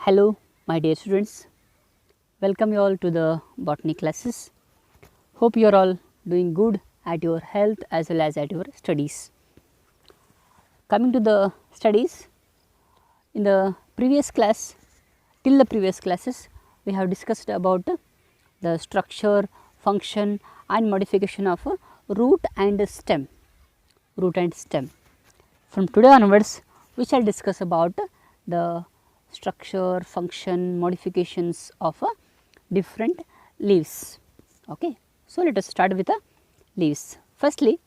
Hello my dear students, welcome you all to the botany classes. Hope you are all doing good at your health as well as at your studies. Coming to the studies, in the previous class, till the previous classes we have discussed about the structure, function and modification of root and stem. From today onwards we shall discuss about the structure, function, modifications of different leaves. Okay. So, let us start with the leaves. Firstly,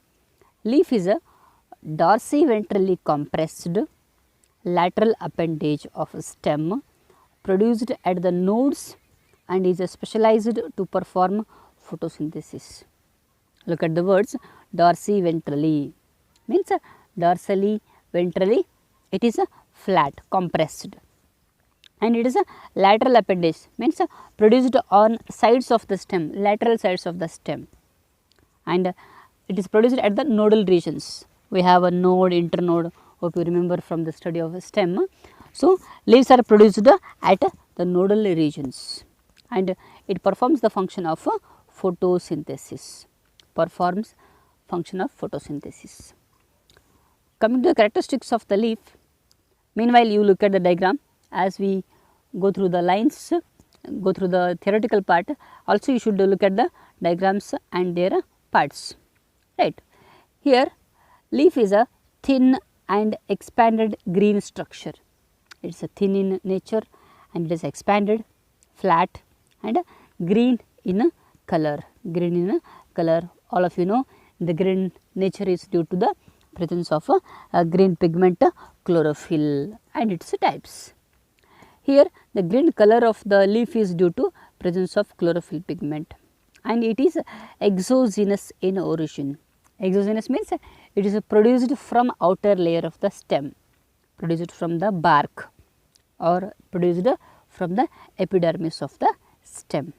leaf is a dorsiventrally compressed lateral appendage of a stem produced at the nodes and is specialized to perform photosynthesis. Look at the words dorsiventrally, means dorsally, ventrally, it is a flat, compressed, and it is a lateral appendage, means produced on sides of the stem, lateral sides of the stem, and it is produced at the nodal regions. We have a node, internode, hope you remember from the study of a stem. So, leaves are produced at the nodal regions and it performs the function of photosynthesis, Coming to the characteristics of the leaf, meanwhile you look at the diagram as we go through the lines, go through the theoretical part, also you should look at the diagrams and their parts, right. Here leaf is a thin and expanded green structure, it is a thin in nature and it is expanded, flat and green in color, all of you know the green nature is due to the presence of a green pigment chlorophyll and its types. Here the green color of the leaf is due to presence of chlorophyll pigment and it is exogenous in origin. Exogenous means it is produced from outer layer of the stem, produced from the bark or produced from the epidermis of the stem.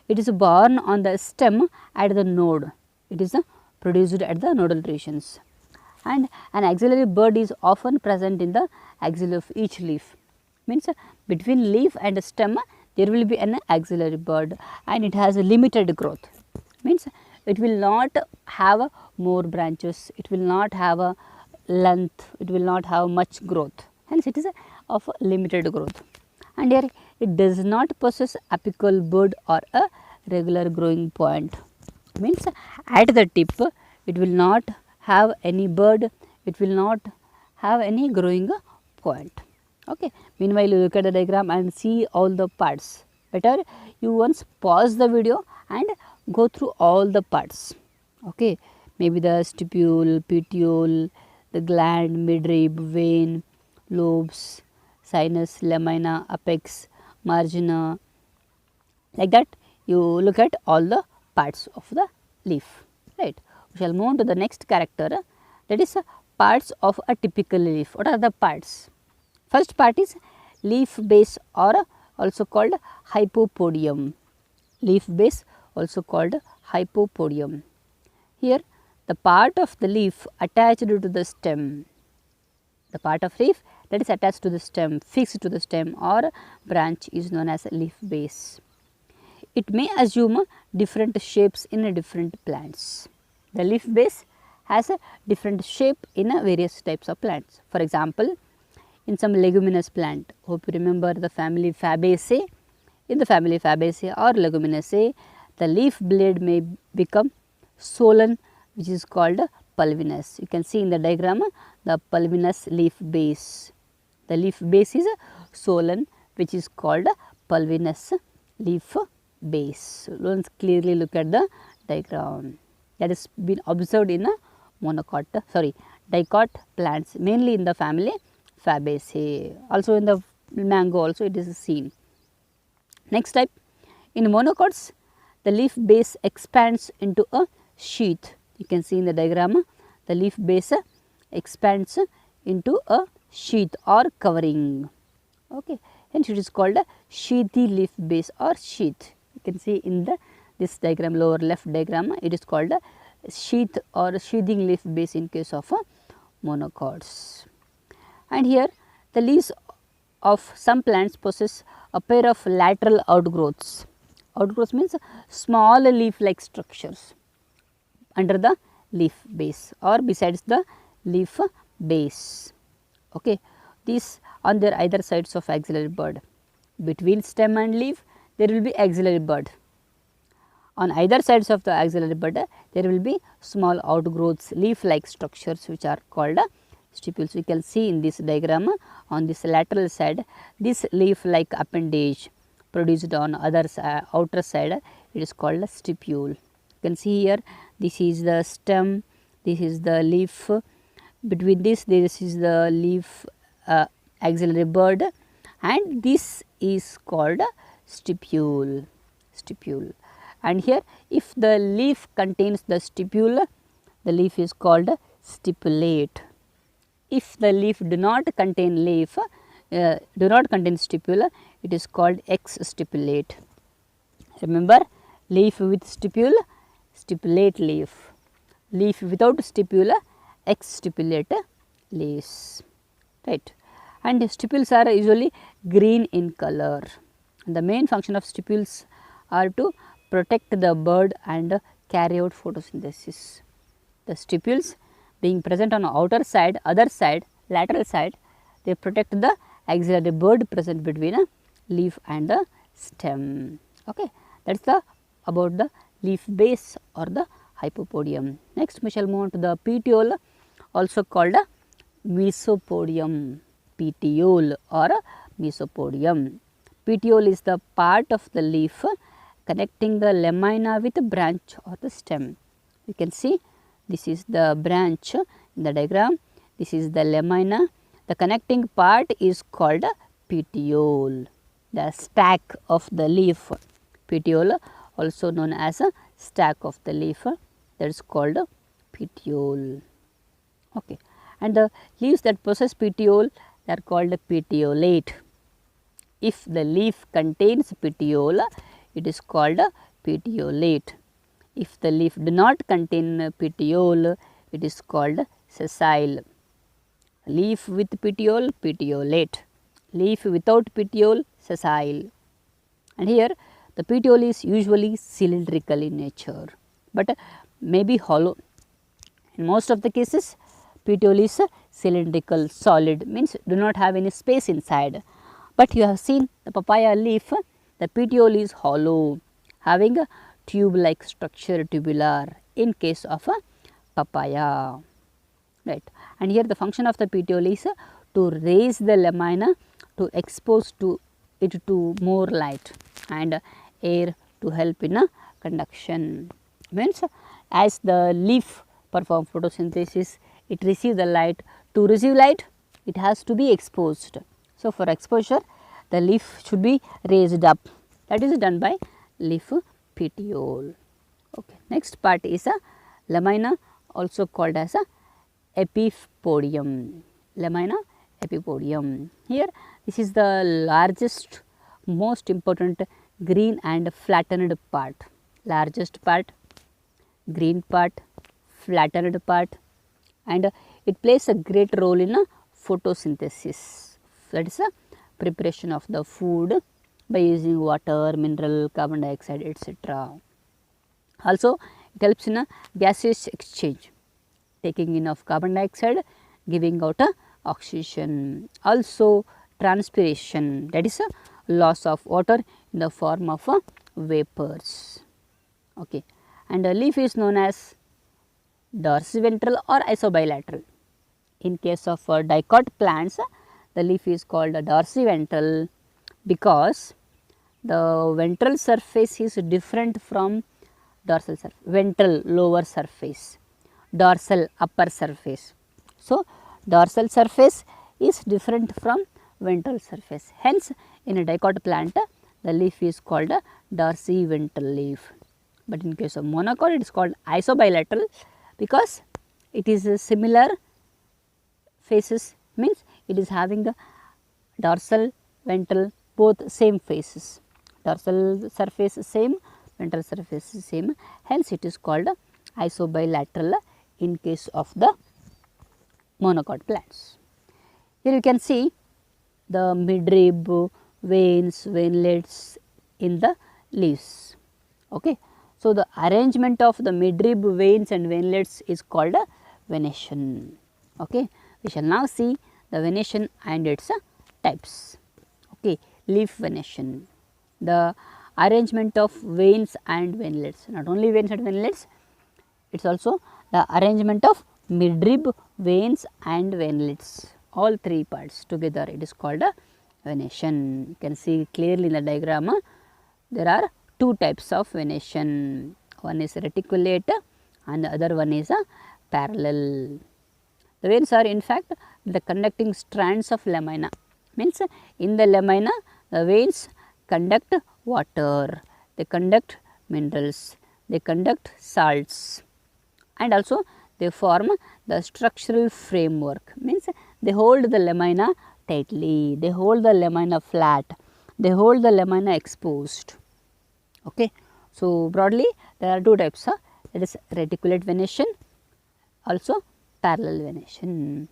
It is born on the stem at the node, it is produced at the nodal regions, and an axillary bud is often present in the axilla of each leaf, means between leaf and stem there will be an axillary bud and it has a limited growth, means it will not have more branches, it will not have a length, it will not have much growth, hence it is of limited growth, and here it does not possess apical bud or a regular growing point, means at the tip it will not have any bud, it will not have any growing point. Okay. Meanwhile, you look at the diagram and see all the parts. Better you once pause the video and go through all the parts. Okay. Maybe the stipule, petiole, the gland, midrib, vein, lobes, sinus, lamina, apex, margina, like that you look at all the parts of the leaf, right. We shall move on to the next character, that is parts of a typical leaf. What are the parts? First part is leaf base or also called hypopodium, leaf base also called hypopodium. Here the part of the leaf attached to the stem, the part of leaf that is attached to the stem, fixed to the stem or branch is known as leaf base. It may assume different shapes in different plants. The leaf base has a different shape in various types of plants. For example, in some leguminous plant, hope you remember the family Fabaceae. In the family Fabaceae or Leguminaceae, the leaf blade may become swollen, which is called pulvinous. You can see in the diagram the pulvinous leaf base. The leaf base is swollen, which is called pulvinous leaf base. Let's clearly look at the diagram that has been observed in dicot plants, mainly in the family Fabaceae. Also in the mango also it is seen. Next type, in monocots the leaf base expands into a sheath. You can see in the diagram the leaf base expands into a sheath or covering. Okay. Hence it is called a sheathy leaf base or sheath. You can see in this diagram, lower left diagram, it is called a sheath or sheathing leaf base in case of monocots. And here the leaves of some plants possess a pair of lateral outgrowths. Outgrowths means small leaf like structures under the leaf base or besides the leaf base. Okay. These on their either sides of axillary bud. Between stem and leaf there will be axillary bud. On either sides of the axillary bud there will be small outgrowths, leaf like structures which are called stipules. You can see in this diagram on this lateral side this leaf like appendage produced on other outer side, it is called a stipule. You can see here this is the stem, this is the leaf, between this is the leaf axillary bud, and this is called stipule. And here if the leaf contains the stipule, the leaf is called stipulate. If the leaf do not contain stipule, it is called ex-stipulate. Remember, leaf with stipule, stipulate leaf. Leaf without stipule, ex-stipulate leaves. Right. And stipules are usually green in color. The main function of stipules are to protect the bud and carry out photosynthesis. The stipules being present on outer side, other side, lateral side, they protect the axillary bud present between a leaf and the stem. Okay. That is the about the leaf base or the hypopodium. Next we shall move on to the petiole, also called a mesopodium. Petiole or a mesopodium. Petiole is the part of the leaf connecting the lamina with the branch or the stem. You can see this is the branch in the diagram, this is the lamina, the connecting part is called petiole, the stack of the leaf. Petiole also known as a stack of the leaf, that is called petiole. Okay. And the leaves that possess petiole, they are called petiolate. If the leaf contains petiole, it is called petiolate. If the leaf do not contain petiole, it is called sessile. Leaf with petiole, petiolate. Leaf without petiole, sessile. And here the petiole is usually cylindrical in nature, but may be hollow. In most of the cases, petiole is cylindrical, solid, means do not have any space inside. But you have seen the papaya leaf, the petiole is hollow, having a tube like structure, tubular, in case of a papaya. Right. And here the function of the petiole is to raise the lamina, to expose to it to more light and air to help in a conduction. Means as the leaf perform photosynthesis, it receives the light. To receive light, it has to be exposed. So, for exposure, the leaf should be raised up. That is done by leaf petiole. Okay. Next part is a lamina, also called as a epipodium. Lamina, epipodium. Here, this is the largest, most important green and flattened part. Largest part, green part, flattened part, and it plays a great role in photosynthesis. That is a preparation of the food by using water, mineral, carbon dioxide, etc. Also, it helps in a gaseous exchange, taking in of carbon dioxide, giving out oxygen. Also, transpiration, that is a loss of water in the form of vapors. Okay. And the leaf is known as dorsiventral or isobilateral. In case of dicot plants, the leaf is called dorsiventral because the ventral surface is different from dorsal surface, ventral lower surface, dorsal upper surface. So, dorsal surface is different from ventral surface. Hence, in a dicot plant, the leaf is called a dorsiventral leaf. But in case of monocot, it is called isobilateral because it is a similar faces, means it is having the dorsal, ventral both same faces. Dorsal surface same, ventral surface same. Hence, it is called isobilateral in case of the monocot plants. Here you can see the midrib, veins, veinlets in the leaves. Okay. So, the arrangement of the midrib, veins and veinlets is called a venation. Okay. We shall now see the venation and its types. Okay. Leaf venation, the arrangement of veins and veinlets, not only veins and veinlets, it is also the arrangement of midrib, veins and veinlets, all three parts together, it is called a venation. You can see clearly in the diagram, there are two types of venation, one is reticulate and the other one is a parallel. The veins are in fact the conducting strands of lamina, means in the lamina the veins conduct water, they conduct minerals, they conduct salts and also they form the structural framework, means they hold the lamina tightly, they hold the lamina flat, they hold the lamina exposed. Okay. So, broadly there are two types, that is reticulate venation, also parallel venation.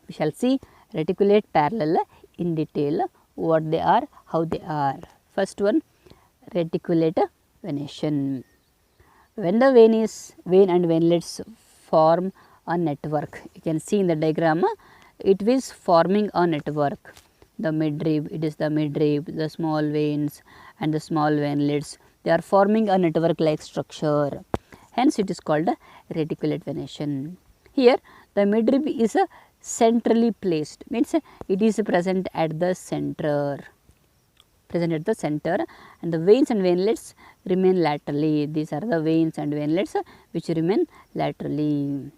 We shall see reticulate, parallel in detail, what they are, how they are. First one, reticulate venation. When the vein and veinlets form a network, you can see in the diagram, it is forming a network. The midrib, it is the midrib, the small veins and the small veinlets, they are forming a network like structure. Hence, it is called a reticulate venation. Here, the midrib is centrally placed, means it is present at the center. And the veins and veinlets remain laterally. These are the veins and veinlets which remain laterally,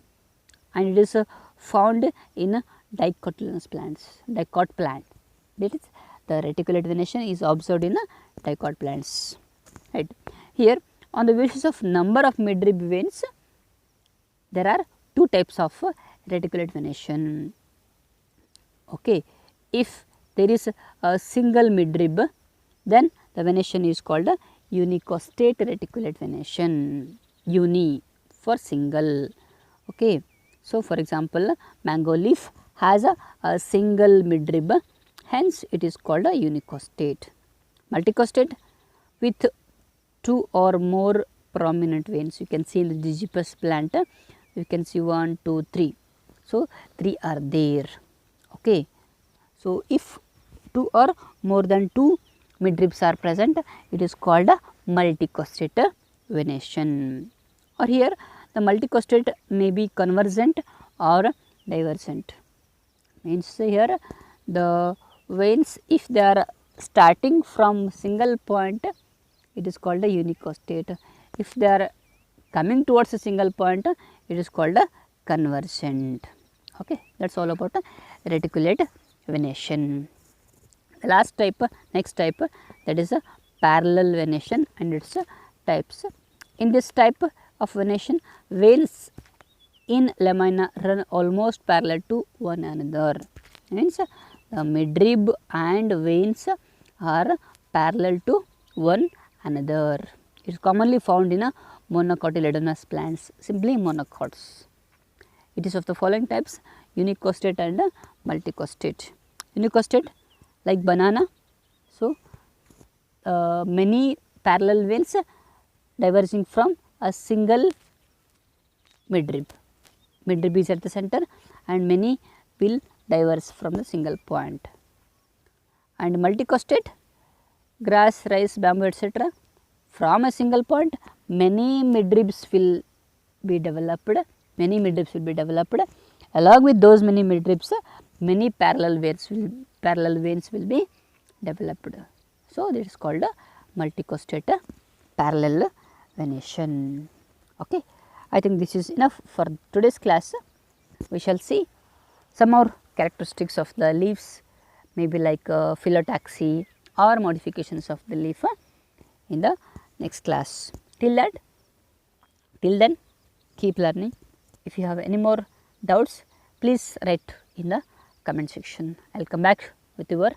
and it is found in dicotyledonous plants, dicot plant. That is, the reticulate venation is observed in dicot plants. Right. Here, on the basis of number of midrib veins, there are two types of reticulate venation. Okay. If there is a single midrib, then the venation is called a unicostate reticulate venation, uni for single. Okay. So, for example, mango leaf has a single midrib, hence it is called a unicostate. Multicostate with two or more prominent veins, you can see in the Digipas plant, you can see 1, 2, 3. So, 3 are there. Okay. So, if 2 or more than 2 midribs are present, it is called a multicostate venation. Or here the multicostate may be convergent or divergent, means here the veins, if they are starting from single point, it is called a unicostate. If they are coming towards a single point, it is called a convergent. Okay. That is all about reticulate venation. The last type, next type, that is a parallel venation and its types. In this type of venation, veins in lamina run almost parallel to one another, means the midrib and veins are parallel to one another. It is commonly found in monocotyledonous plants, simply monocots. It is of the following types: unicostate and multicostate. Unicostate, like banana. So, many parallel veins diverging from a single midrib. Midrib is at the center and many will diverge from the single point. And multicostate, grass, rice, bamboo, etc. From a single point, many midribs will be developed. Along with those many midribs, many parallel veins will be developed. So, this is called a multicostate parallel venation. Okay. I think this is enough for today's class. We shall see some more characteristics of the leaves, maybe like phyllotaxy or modifications of the leaf in the next class. Till then, keep learning. If you have any more doubts, please write in the comment section. I will come back with your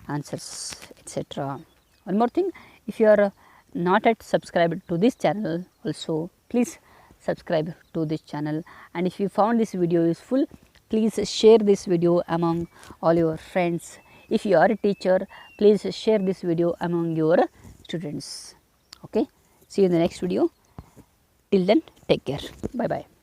answers, etc. One more thing, if you are not yet subscribed to this channel also, please subscribe to this channel, and if you found this video useful, please share this video among all your friends. If you are a teacher, please share this video among your students. Okay. See you in the next video. Till then, take care. Bye bye.